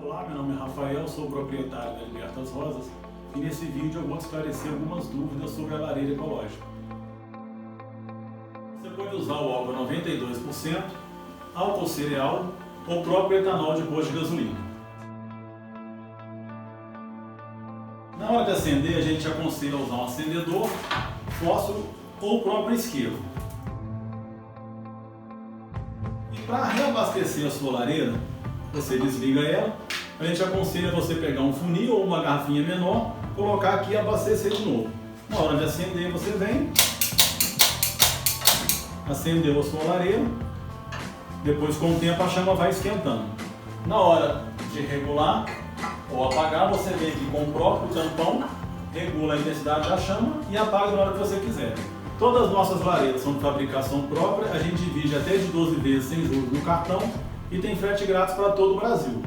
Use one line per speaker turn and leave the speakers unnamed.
Olá, meu nome é Rafael, sou proprietário da Libertas Rosas e nesse vídeo eu vou esclarecer algumas dúvidas sobre a lareira ecológica. Você pode usar o álcool 92%, álcool cereal ou próprio etanol de posto de gasolina. Na hora de acender, a gente aconselha usar um acendedor, fósforo ou o próprio isqueiro. E para reabastecer a sua lareira, você desliga ela, a gente aconselha você pegar um funil ou uma garrafinha menor, colocar aqui e abastecer de novo. Na hora de acender, você vem, acendeu a sua lareira, depois com o tempo a chama vai esquentando. Na hora de regular ou apagar, você vem aqui com o próprio tampão, regula a intensidade da chama e apaga na hora que você quiser. Todas as nossas lareiras são de fabricação própria, a gente divide até de 12 vezes sem juros no cartão e tem frete grátis para todo o Brasil.